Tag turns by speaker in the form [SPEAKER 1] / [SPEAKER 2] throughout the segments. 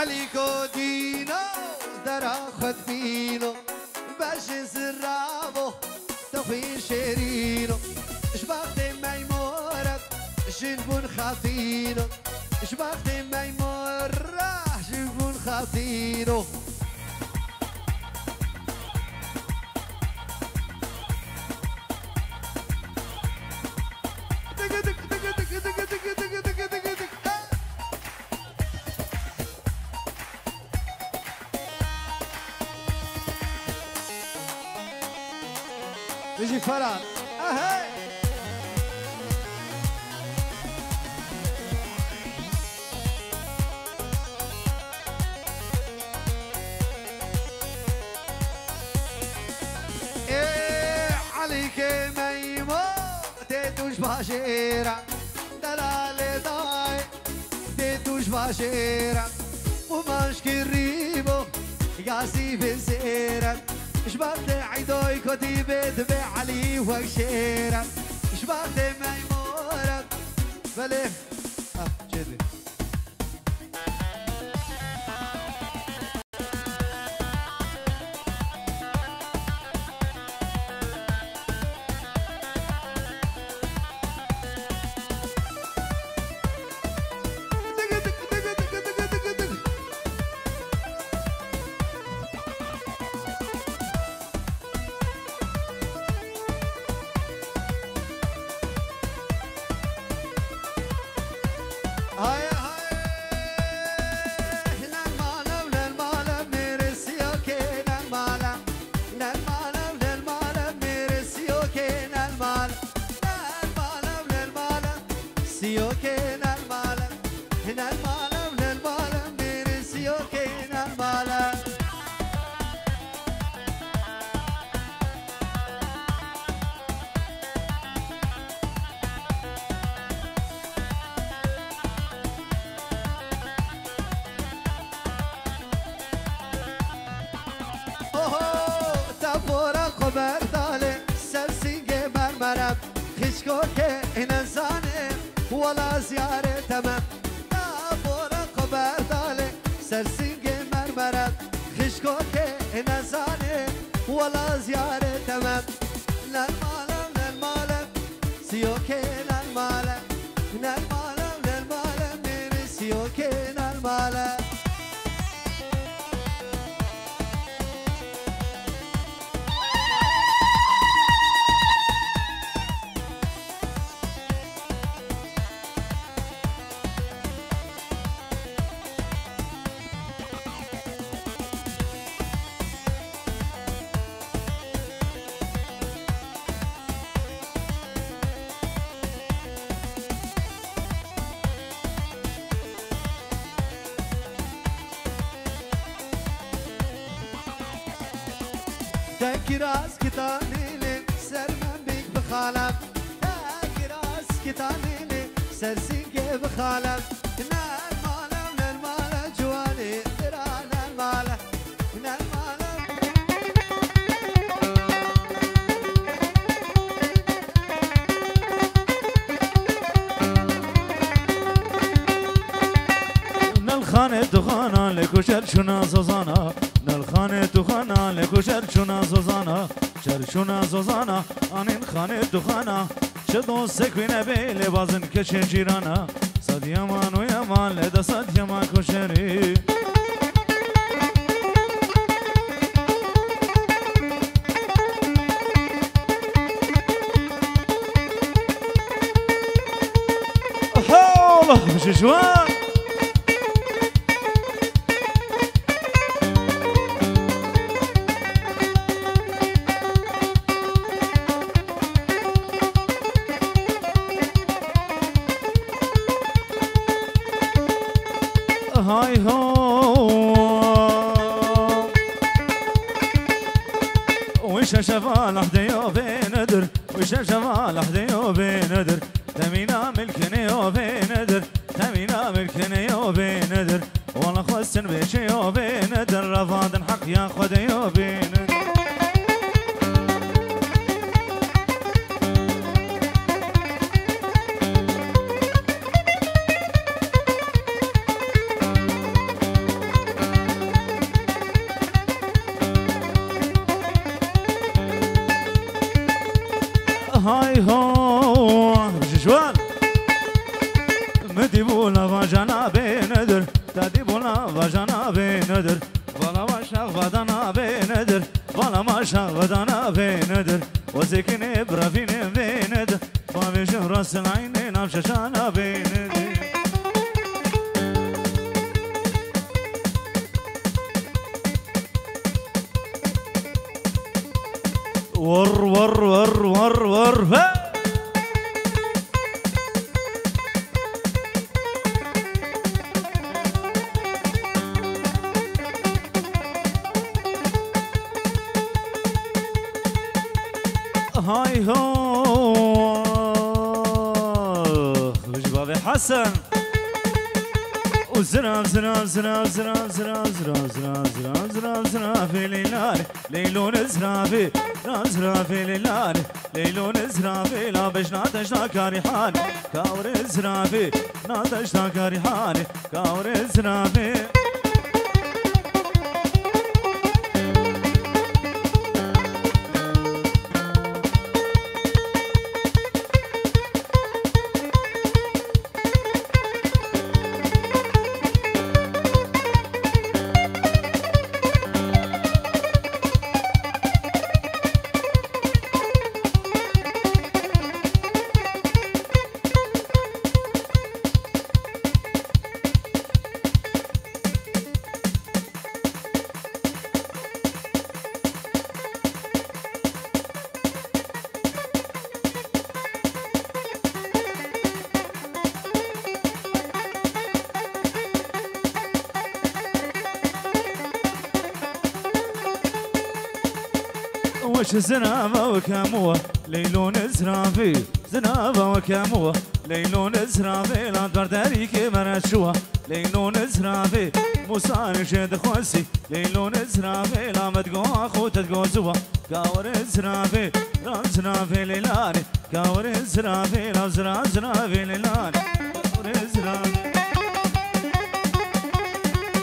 [SPEAKER 1] aliko dino درا خود بینو بش زرابو تخوی شیرینو اش وقت میمورد جنبون خاطینو اش وقت میمورد جنبون خاطینو بيجي فرح اهي ايه عليك ميمو تيتوش باشيرة دلال داي تيتوش باشيرة وماش كريبو قاسي بسيرة شبعت عيدوي كتيبة تبع علي وكشيرة شبعت ميمورة بلف جدي ولا زيارة تمام نابورا قبر دالي سرسنگ مرمرم خشكو كي نزاني ولا زيارة تمام نالمالم نالمالم سيوكي نالمالم نالمالم نالمالم نيري سيوكي نالمالم راس كتانيلي سر من بيك بخالم راس كتانيلي سر سنجي بخالم نال مالم نال جواني دران المالم نال مالم
[SPEAKER 2] نال خانه دخانا لكوشر شنا زوزانا خانه تو خانه لکوشر چونا زوزانا چرچونا زوزانا آنین خانه تو خانه شدو سکوینه بیل بازن کچه جیرانا صد یمان و یمان لده صد یمان کشری الله بشجوان هاي هو وش شفال حديو بندر وش شفال حديو بندر تمينا ملكني بندر تمينا ملكني بندر والله خسن بشي بندر رفض حق يا خديو بندر بولا وجانا بيندر تدي بولا وجانا بيندر ولا ماشا ودانا بيندر ولا ماشا ودانا بيندر وزكني برافيني بيندر فاوش راس العين نافشانا بيندر ور ور ور ور ور هاي هو وجبابي حسن وزراب زراب زراب زراب زراب زراب زراب زراب زراب زراب في ليلاني ليلون زرافي زرافي ليلاني ليلون زرافي لا بش ناتشنا كاريحاني كاور زرافي ناتشنا كاريحاني كاور زرافي وش زنابة وكاموة ليلون زرافي زنابة وكاموة ليلون زرافي لا برداريك مرشوة ليلون زرافي موسى شد خوسي ليلون زرافي لا متقو اخو تتقو زوا كاور زرافي لا زرافي ليلاني كاور زرافي لا زرافي ليلاني كاور زرافي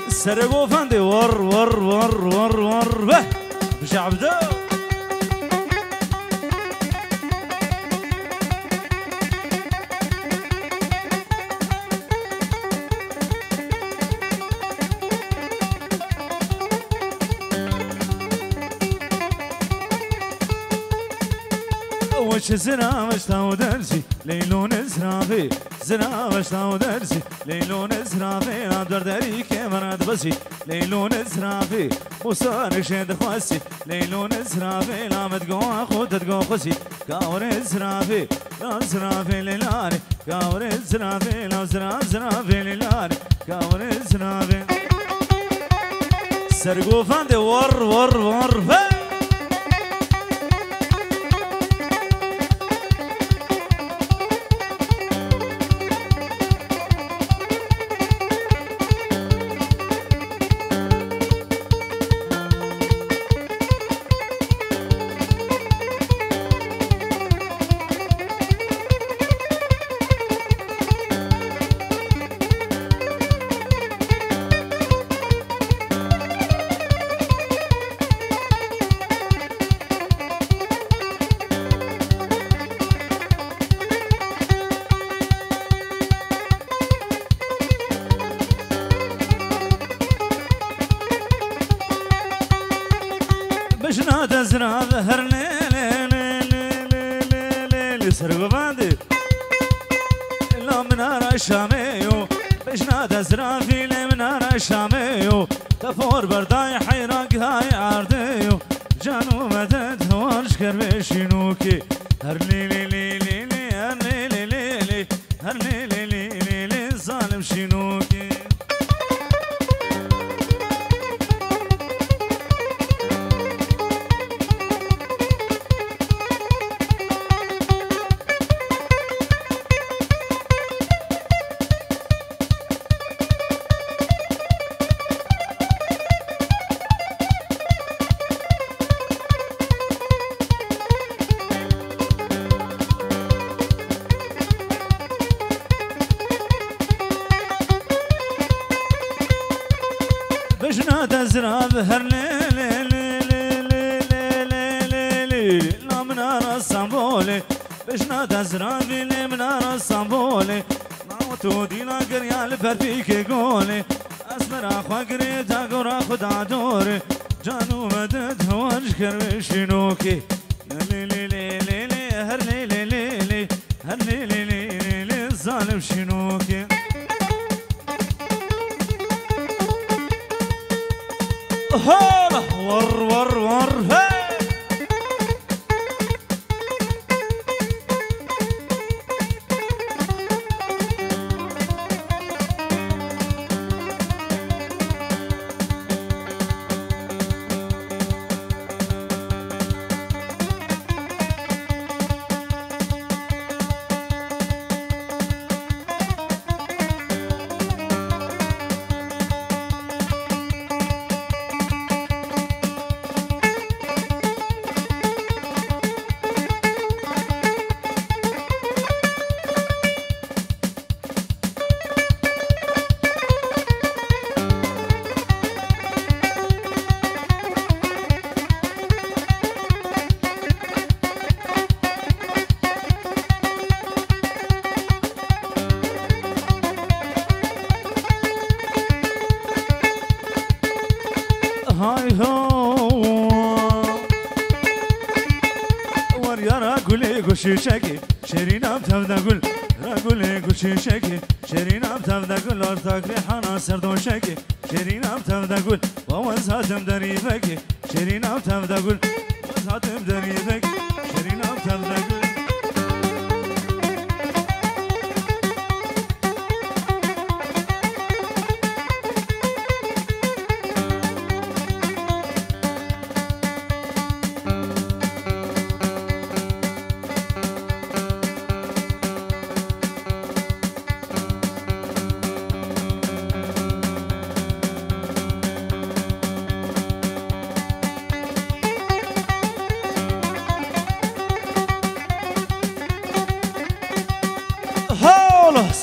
[SPEAKER 2] سرقو فندي ور ور ور ور ور بشعب وش زنا وشتاو درسي ليلون زرافي زنا وشتاو درسي ليلون زرافي نادر داريك مراد بسي ليلون زرافي وصار شد خوسي ليلون زرافي لا متقو اخو تتقو خسي كاور زرافي لا زرافي ليلاني كاور زرافي لا زرافي ليلاني كاور زرافي سرقو فاندي ور ور ور بشنا تزرع ظهر ليلي سرق باندي لا منار الشاميو بشنا تزرع في لي منار الشاميو تفور برداي حيرق هاي عرديو جانو مدد هوارش كربشينوكي هر ليلي ليلي ليلي هر ليلي ليلي هر ليلي ليلي ظالم شينوكي بشنا تزرع بهر ليلي لا منار الصنبولي بشنا تزرع في لي منار الصنبولي ما تو دیلا گریال فرفیک گولی اسمر آخوا گریتا گورا خدا دوره جانو مدد هواج کروشینوکی لی لی لی لی لی هر لی لی لی لی هر لی لی لی لی ظالم شینوکی هلا ور ور ور هی شکی شیرینم تفده گل رگل گوشی شکی شیرینم تفده گل ارتاک ریحانا سردون شکی شیرینم تفده گل با وزهاتم دریبکی شیرینم تفده گل وزهاتم دریبکی شیرینم تفده گل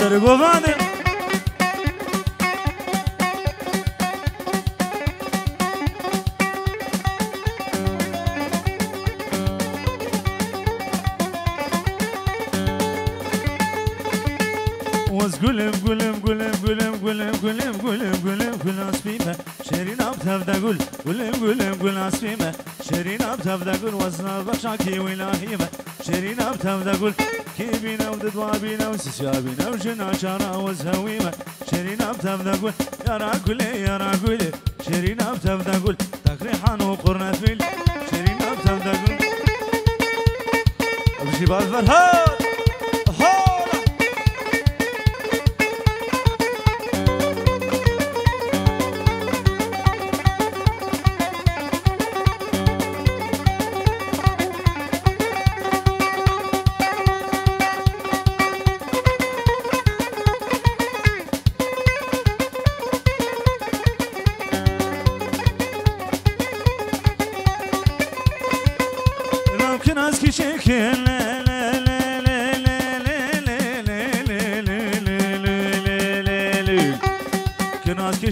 [SPEAKER 2] سر گوانده وز گلم گلم گلم گلم گلم گلم گلم گلم گل اسبیمه شیرین آب تفده گل گلم گلم گل اسبیمه شیرین آب تفده گل وزن بخشا کی ویلاهیمه شیرین آب تفده گل کی بینم ددوا بینم سسیا بینم جنا چارا وزهویمه شیرین آب تفده گل یارا گله یارا گله شیرین آب تفده گل تکریحان و قرنفیل شیرین آب تفده گل بشی باز فرهاد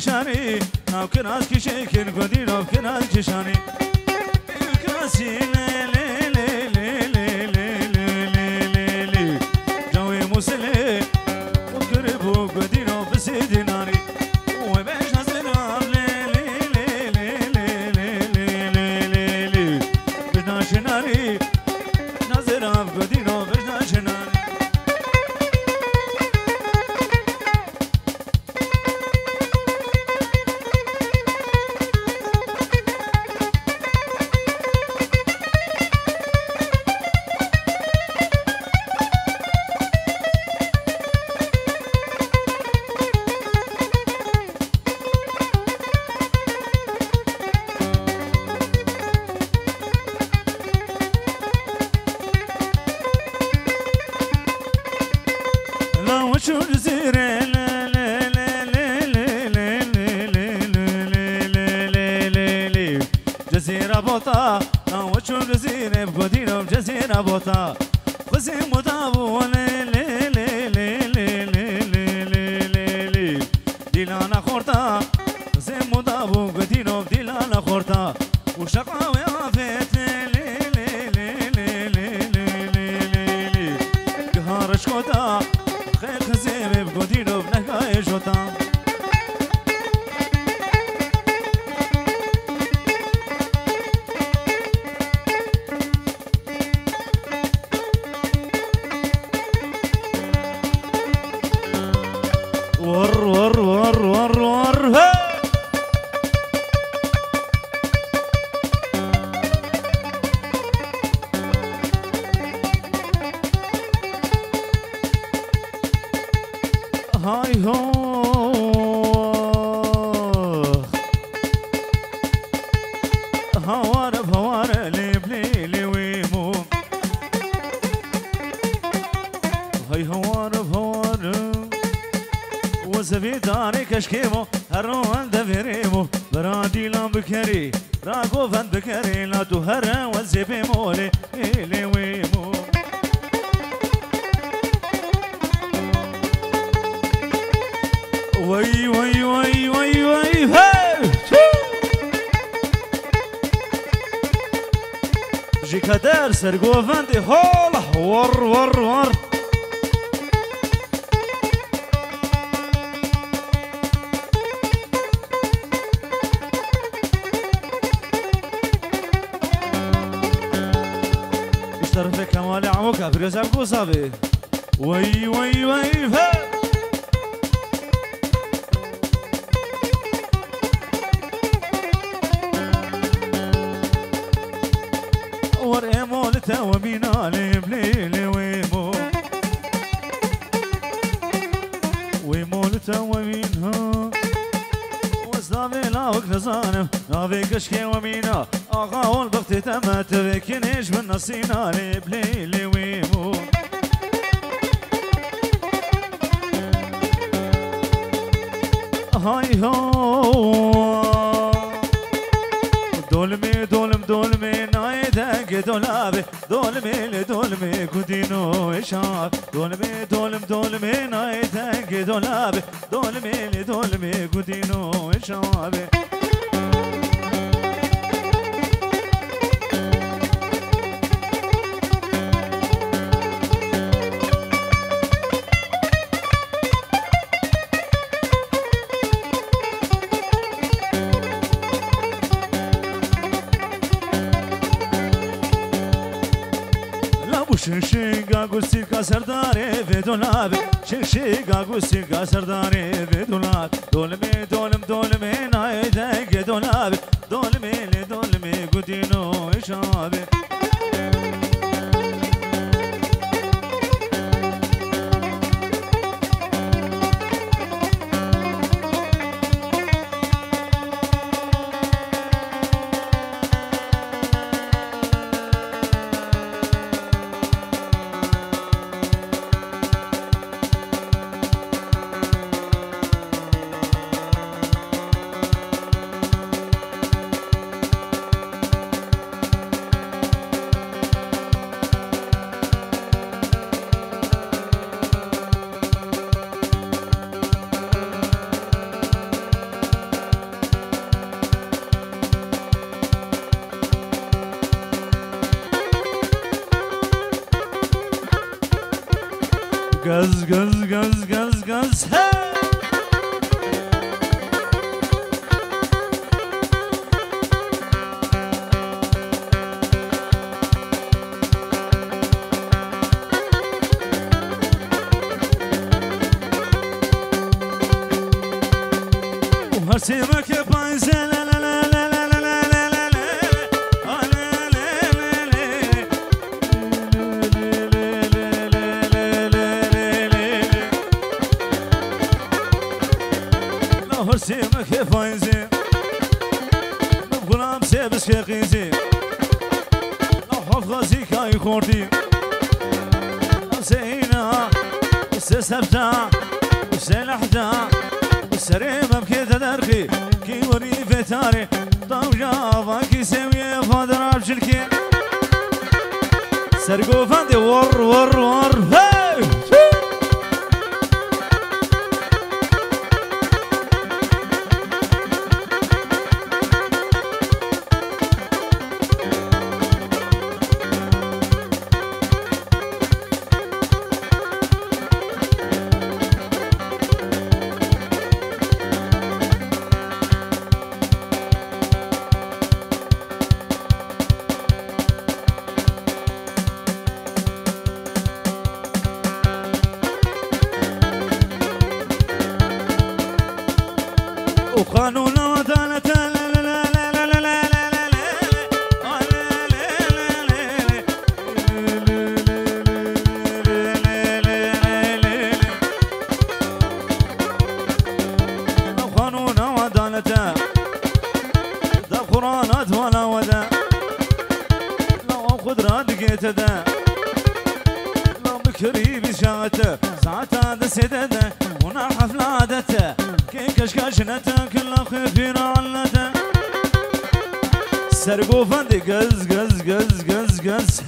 [SPEAKER 2] کشانی ناو کناز کشی کن گودی ناو کناز کشانی کشی لی جوی مسلی وکربو گودی ناو بسیدی ناری و بیش نزنام لی بناشناری نزنام گودی ناو بناشناری جزيرة بوطا نوشو جزيرة بقدينو جزيرة بوطا خزي مطابو ديلانا خورتا خزي مطابو قدينو ديلانا خورتا وشقاوي عافيت قهار شكوتا خير خزي بقدينو ور ور ور ور هاي هو هوار بهوار ليب ليلي ويمو هاي هوار بهوار وزبي داري كشكيمو هروان دفريمو برادي لام بكري راقو فان بكري لا تهرى وزبي مولي ليلي ويمو وي وي وي وي وي هاي جي كدر سرقو فاندي هول ور ور ور اشترف كمال عموكا بريزا بوصابي وي وي وي هاي ومينا ليبليلي ويمو ويمولتا ومينها وزدافي لاوك نزانم نافي كشكي ومينا اغاول بغتي تمات بكنيش من نصينا ليبليلي ويمو هاي هو دولمي دولم دولمي نايدك دولابي دولمي دولمي كودينو إشار دولمي دولم دولمي نايدك دولابي دولمي دولمي كودينو إشار شيشيغا غوسيكا سرداري في دولاب شيشيغا غوسيكا سرداري في دولاب دولمي دولم دولمي نايدك دولاب دولمي دولمي غودينو إشابي Gaz gaz gaz gaz gaz hey! وهرسيمك يا بايزة لا لا لا لا لا لا لا لا هرسيمك يا فايزي نبغى نمسابس كقيزي نحف غازيك هاي خوردي نسينا استسبتا وسلحتا وسريمة بكيتا درخي كي وري فتاري طوجافا كي سوية فادر عبشلكي سرقو فاندي ور ور ور هاي وقانون وعدالة
[SPEAKER 1] تدا لو بكري بشاته ساعتها دسدده ونا حفلادته كي كشكشنته كل خفين علته سرقو فندي قز قز قز قز قز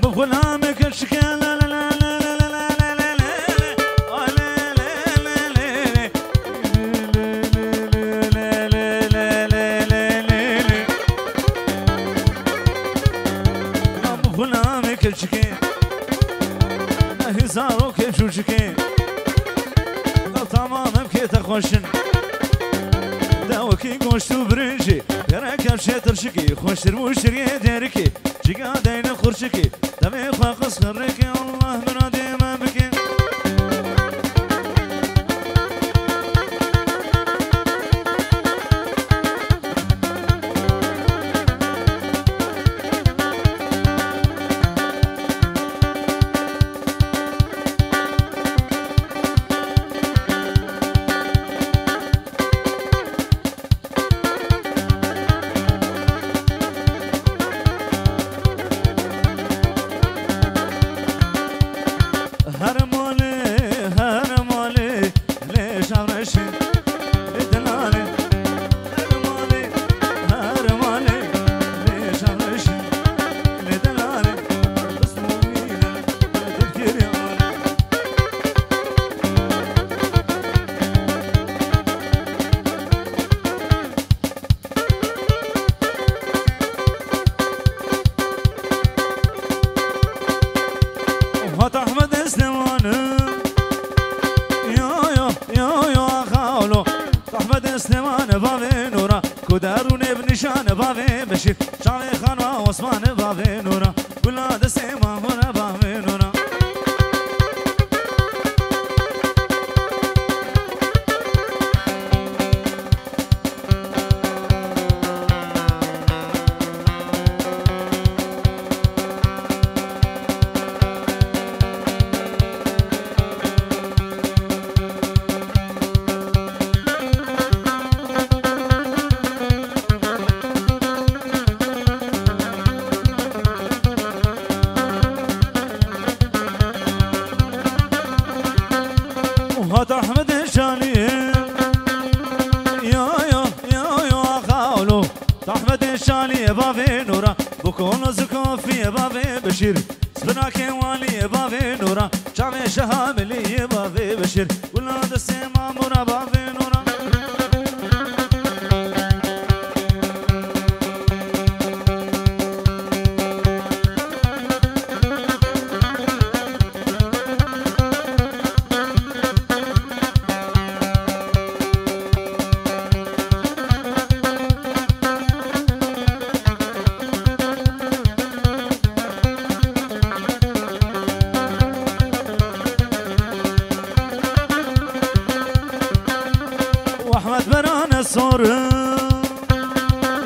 [SPEAKER 1] ومغلامك الشكل هزارو كيف شوشكي لو تمامم كي تخوشن داوكي قوشتو برنجي براكب شاتر شكي خوشتر وشري ديركي جيقا داين خورشكي دمي خاقص خركي الله من ديما بكي كدارون بنشان بافي بشير شاوي خان وعثمان بافي نورا كلها دسيما هنا بافي نورا أحمد الشالي يا خاولو أحمد الشالي بافي نورا بكون زكوفي بافي بشير سبناكي والي بافي نورا شامي شهاملي بافي بشير ولاد السيما مورا بافي نورا واحمد بران صور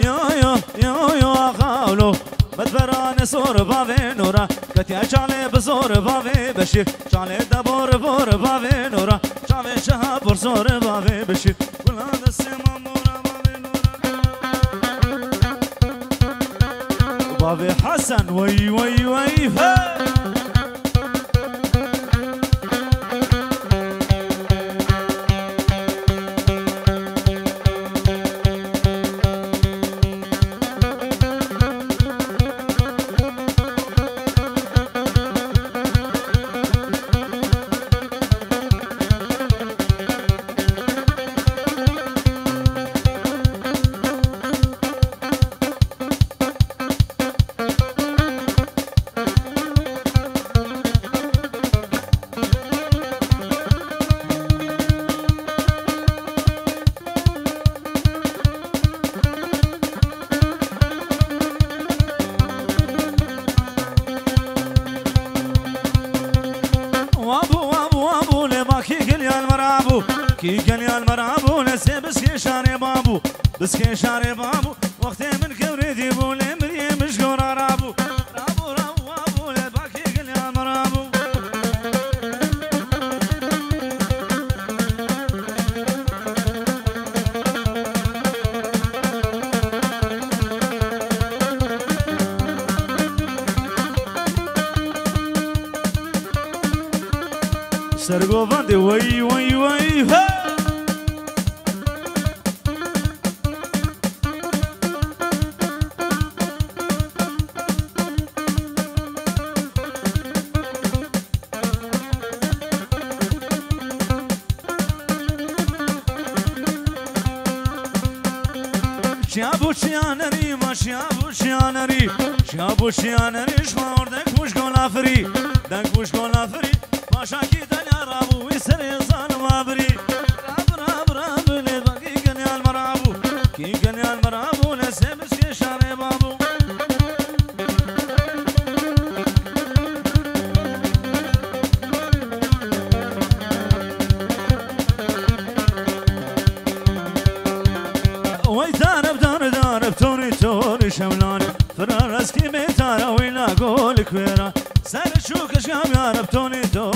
[SPEAKER 1] يا خاولو مدبران صور بافي نورا كتيا شالي بصور بافي بشير شالي دبور بور بافي نورا شالي شهاب صور بافي بشير كل هذا السما مورا بافي نورا بافي حسن وي كي قال يا المرابو لسي بسكي شاري بابو بسكي شاري بابو وقت من كوريدي بولي مريم مشكور رابو رابو رابو رابو لباكي قال يا المرابو سرقو فاندي وي وي وي ها شابو شيانري ما شابو شيانري شابو شيانري شمار دك وش قولافري دك وش قولافري ما شاكي دنيا رابو ويسري ظالم ابري راب راب راب لباقي قنيا المرابو كي قنيا المرابو لسيبس كي شاري بابو وي دارب دار دارب توري توري شملان فرار اسكي بيتارا ويلا قولك ويرا سر شوك شام يا رب توني تو